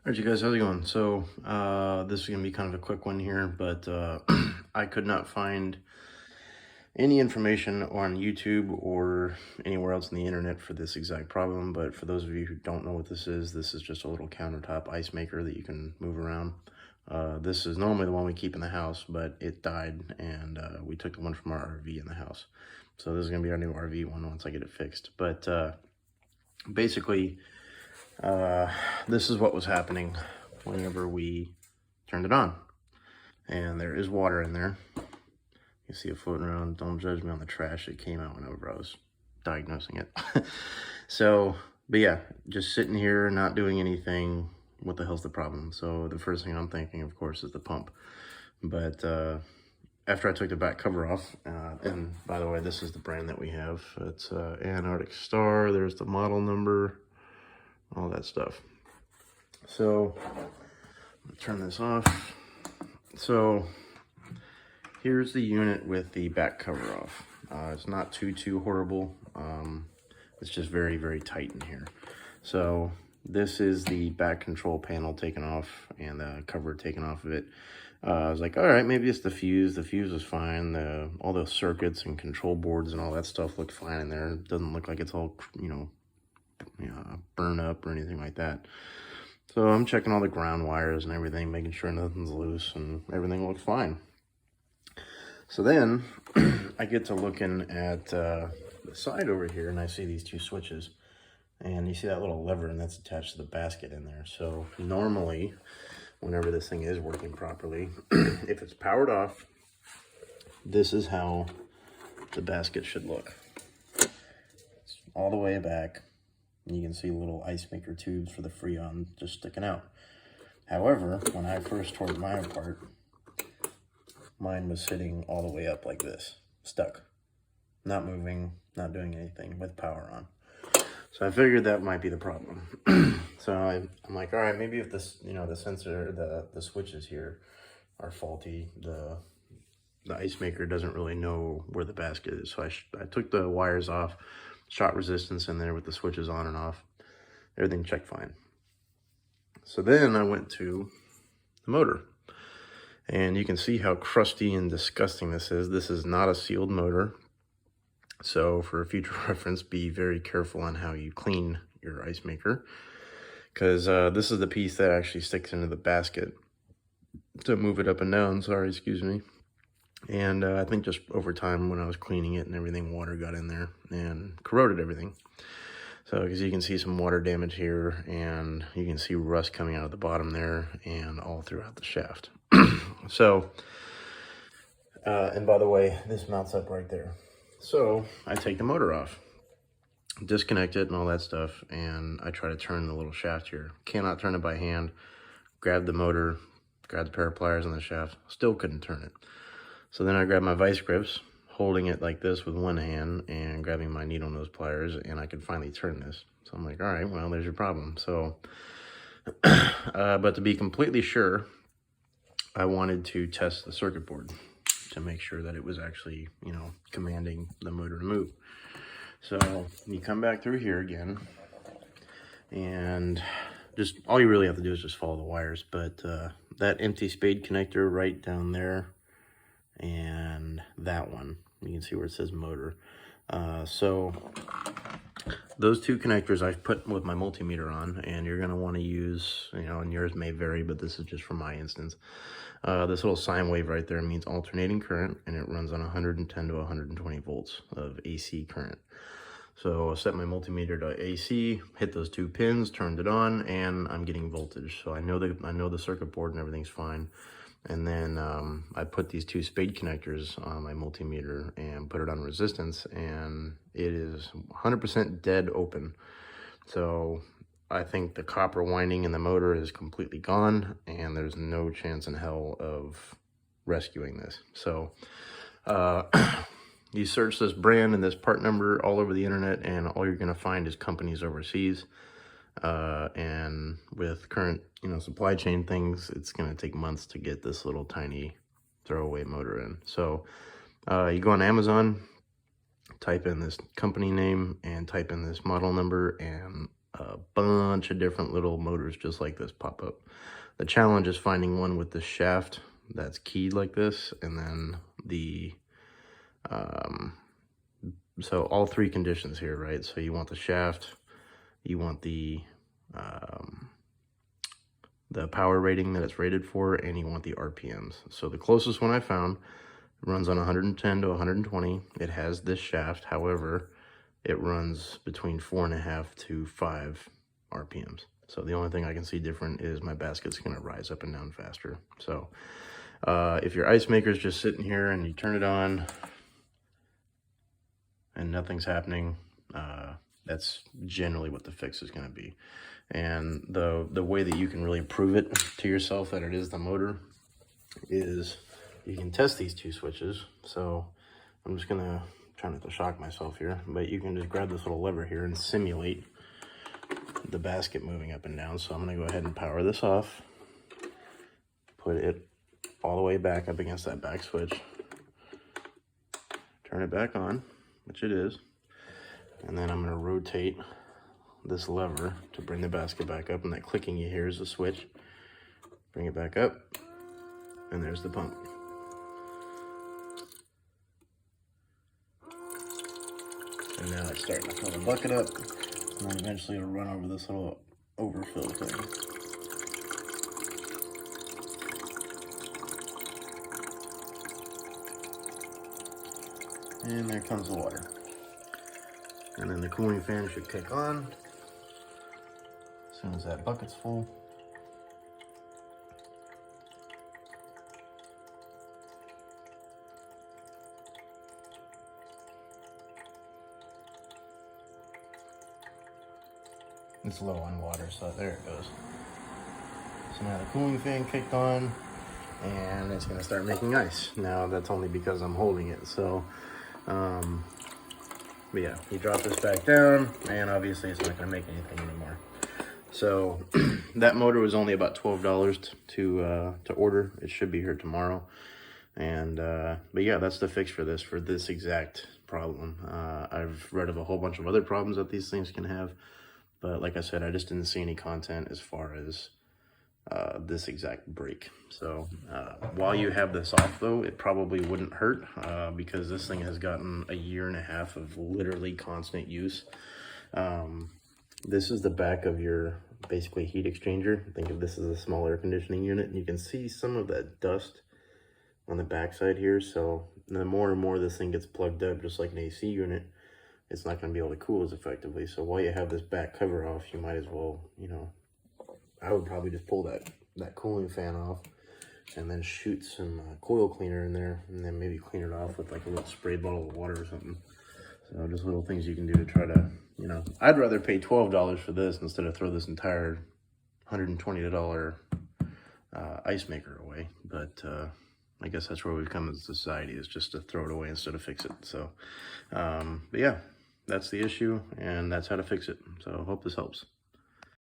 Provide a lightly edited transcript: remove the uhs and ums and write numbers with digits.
Alright, you guys, how's it going? So, this is gonna be kind of a quick one here, but I could not find any information on YouTube or anywhere else on the internet for this exact problem. But for those of you who don't know what this is just a little countertop ice maker that you can move around. This is normally the one we keep in the house, but it died, and we took the one from our RV in the house. So this is gonna be our new RV one once I get it fixed. But basically, this is what was happening whenever we turned it on. And there is water in there. You see it floating around. Don't judge me on the trash that came out whenever I was diagnosing it. So, but yeah, just sitting here, not doing anything. What the hell's the problem? So the first thing I'm thinking, of course, is the pump. But after I took the back cover off, and by the way, this is the brand that we have. It's Antarctic Star. There's the model number, all that stuff. So turn this off. So here's the unit with the back cover off. It's not too horrible. It's just very tight in here. So this is the back control panel taken off and the cover taken off of it. I was like, all right, maybe it's the fuse. The fuse is fine. All those circuits and control boards and all that stuff look fine in there. It doesn't look like it's all, burn up or anything like that. So I'm checking all the ground wires and everything, making sure nothing's loose and everything looks fine. So then I get to looking at the side over here, and I see these two switches. And you see that little lever, and that's attached to the basket in there. So normally, whenever this thing is working properly, if it's powered off, this is how the basket should look. It's all the way back. And you can see little ice maker tubes for the Freon just sticking out. However, when I first tore mine apart, mine was sitting all the way up like this, stuck, not moving, not doing anything with power on. So I figured that might be the problem. So I'm like, all right, maybe if this, the sensor, the switches here are faulty, the ice maker doesn't really know where the basket is. So I took the wires off, shot resistance in there with the switches on and off. Everything checked fine. So then I went to the motor. And you can see how crusty and disgusting this is. This is not a sealed motor. So for future reference, be very careful on how you clean your ice maker. Because this is the piece that actually sticks into the basket to move it up and down. Sorry, excuse me. And I think just over time when I was cleaning it and everything, water got in there and corroded everything. So because you can see some water damage here, and you can see rust coming out of the bottom there and all throughout the shaft. So, and by the way, this mounts up right there. So I take the motor off, disconnect it and all that stuff, and I try to turn the little shaft here. Cannot turn it by hand. Grab the motor, grab the pair of pliers on the shaft, still couldn't turn it. So then I grabbed my vice grips, holding it like this with one hand and grabbing my needle nose pliers, and I could finally turn this. So I'm like, all right, well, there's your problem. So, but to be completely sure, I wanted to test the circuit board to make sure that it was actually, commanding the motor to move. So you come back through here again, and just all you really have to do is just follow the wires. But that empty spade connector right down there, and that one, you can see where it says motor. So those two connectors I've put with my multimeter on, and you're going to want to use, and yours may vary, but this is just for my instance. This little sine wave right there means alternating current, and it runs on 110 to 120 volts of AC current. So I set my multimeter to AC, hit those two pins, turned it on, and I'm getting voltage. So I know the circuit board and everything's fine. And then I put these two spade connectors on my multimeter and put it on resistance, and it is 100% dead open. So I think the copper winding in the motor is completely gone, and there's no chance in hell of rescuing this. So you search this brand and this part number all over the internet, and all you're going to find is companies overseas. And with current, supply chain things, it's going to take months to get this little tiny throwaway motor in. So you go on Amazon, type in this company name and type in this model number, and a bunch of different little motors just like this pop up. The challenge is finding one with the shaft that's keyed like this, and then the so all three conditions here, right? So you want the shaft, you want the power rating that it's rated for, and you want the RPMs. So the closest one I found runs on 110 to 120. It has this shaft, however, it runs between 4.5 to 5 RPMs. So the only thing I can see different is my basket's gonna rise up and down faster. So if your ice maker's just sitting here and you turn it on and nothing's happening, that's generally what the fix is gonna be. And the way that you can really prove it to yourself that it is the motor is you can test these two switches. So I'm just gonna try not to shock myself here, but you can just grab this little lever here and simulate the basket moving up and down. So I'm gonna go ahead and power this off, put it all the way back up against that back switch, turn it back on, which it is, and then I'm gonna rotate this lever to bring the basket back up, and that clicking you hear is the switch. Bring it back up, and there's the pump. And now it's starting to fill the bucket up, and then eventually it'll run over this little overfill thing. And there comes the water. And then the cooling fan should kick on as soon as that bucket's full. It's low on water, so there it goes. So now the cooling fan kicked on, and it's gonna start making ice. Now that's only because I'm holding it, so but yeah, you drop this back down, and obviously it's not gonna make anything anymore. So that motor was only about $12 to order. It should be here tomorrow. And but yeah, that's the fix for this exact problem. I've read of a whole bunch of other problems that these things can have, but like I said, I just didn't see any content as far as this exact break. So while you have this off though, it probably wouldn't hurt because this thing has gotten 1.5 years of literally constant use. This is the back of your basically heat exchanger. Think of this as a small air conditioning unit, and you can see some of that dust on the back side here. So the more and more this thing gets plugged up, just like an AC unit, it's not going to be able to cool as effectively. So while you have this back cover off, you might as well, you know, I would probably just pull that cooling fan off and then shoot some coil cleaner in there, and then maybe clean it off with like a little spray bottle of water or something. So just little things you can do to try to, you know, I'd rather pay $12 for this instead of throw this entire $120 ice maker away. But I guess that's where we've come as a society, is just to throw it away instead of fix it. So, but yeah, that's the issue, and that's how to fix it. So I hope this helps.